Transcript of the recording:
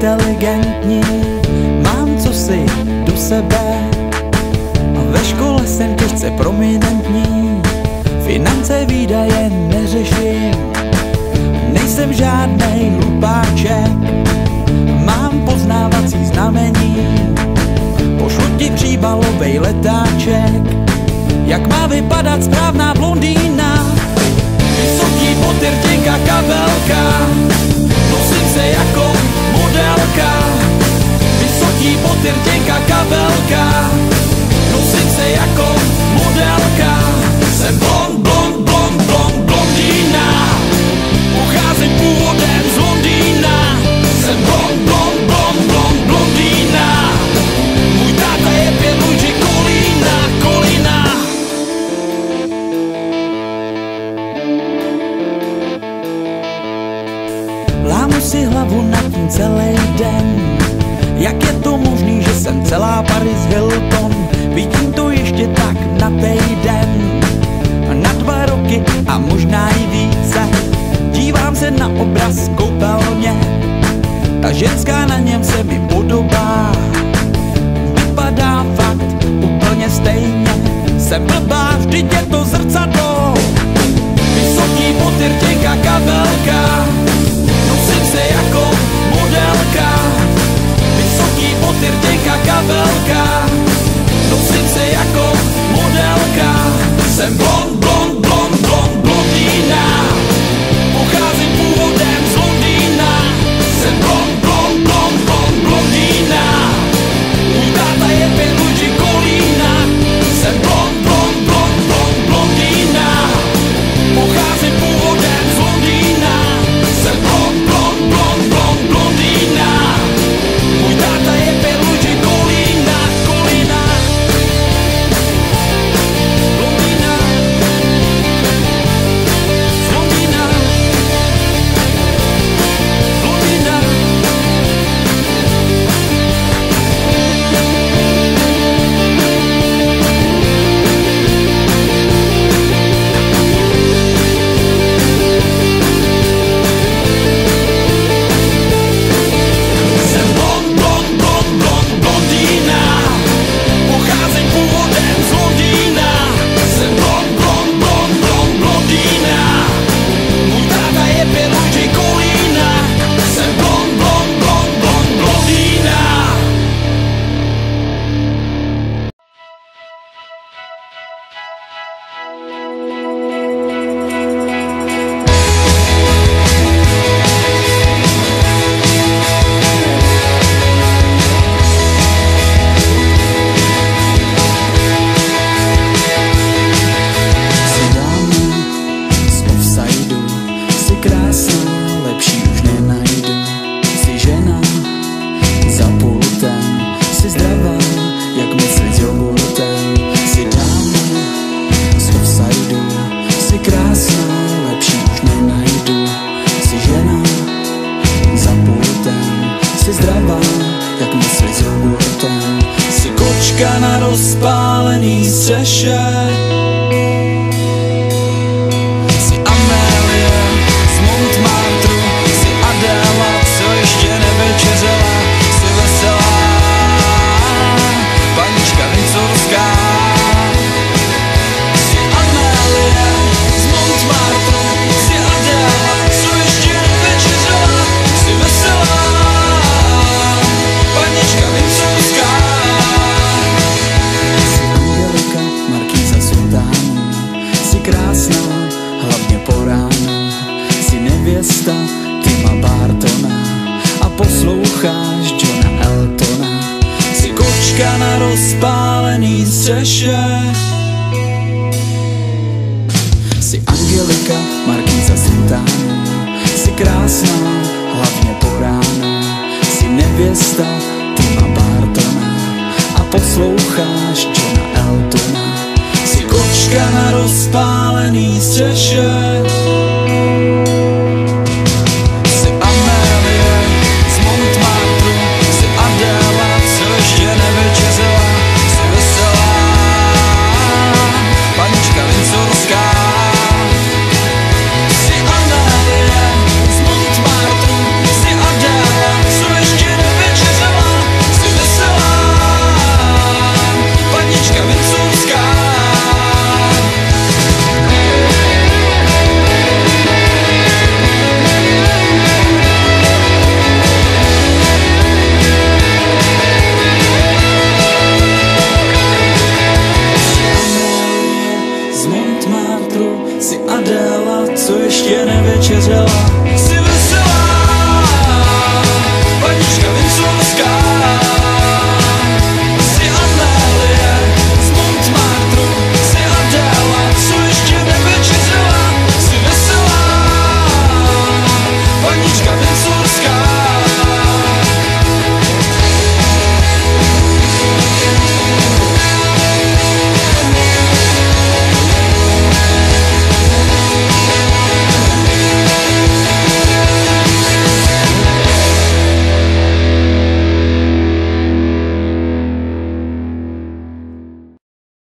inteligentní, mám cosi do sebe. Ve škole jsem těžce prominentní, finance výdaje neřeším. Nejsem žádnej hlupáček, mám poznávací znamení. Pošlu ti příbalovej letáček, jak má vypadat správná blondýna. Vysoký boty, rtěnka, kabelka, nosím se jako modelka. Vysoký boty, rtěnka, kabelka, nosím se jako modelka. Jsem blondýna, pocházím původem z Londýna. Jsem blondýna, můj táta je Pierluigi Collina. Lámu si hlavu nad tím celý den, jak je to možný, že jsem celá Paris Hilton. Vidím to ještě tak na týden, na 2 roky a možná i více. Dívám se na obraz z koupelně, ta ženská na něm se mi podobá. Vypadá fakt úplně stejně, jsem blbá, vždyť je to zrcadlo. Vysoký boty, rtěnka, kabelka, nosím se jako modelka. Vysoký boty, rtěnka, kabelka, nosím se jako modelka. Jsem blondýna, pocházím původem z Londýna. Jsem blondýna, můj táta je Pierluigi Collina. Jsem blondýna, pocházím původem z Londýna. Jsem blondýna, můj táta je Pierluigi Collina. Blondýna, z Londýna, blondýna. Jsem blondýna, pocházím původem z Londýna. Jsem blondýna, můj táta je Pierluigi Collina. Jsem blondýna. Jsi dáma z offsideu, jsi krásná, lepší už nenajdu. Jsi žena za pultem, jsi zdravá, jak mysli s jogurtem. Jsi dáma z offsideu, jsi krásná, lepší už nenajdu. Jsi žena za pultem, jsi zdravá, jak mysli s jogurtem. Jsi kočka na rozpálený střeše, jsi Amélie z Montmartru, jsi Adéla, co ještě nevečeřela. Jsi veselá panička Windsorská. Jsi Amélie z Montmartru, jsi Adéla, co ještě nevečeřela. Jsi veselá panička Windsorská. Jsi Angelika, markýza sultánů, jsi krásná, hlavně po ránu. Jsi nevěsta Tima Bartona a posloucháš Johna Eltona. Jsi kočka na rozpálený střeše. Jsi Angelika, markýza sultánů, jsi krásná, hlavně po ránu. Jsi nevěsta Tima Bartona a posloucháš Johna Eltona. Jsi kočka na rozpálený střeše. Jsi Amélie z Montmartru, jsi Adéla, co ještě nevečeřela. Jsi veselá panička Windsorská. Jsi Amélie z Montmartru, jsi Adéla, co ještě večeřela.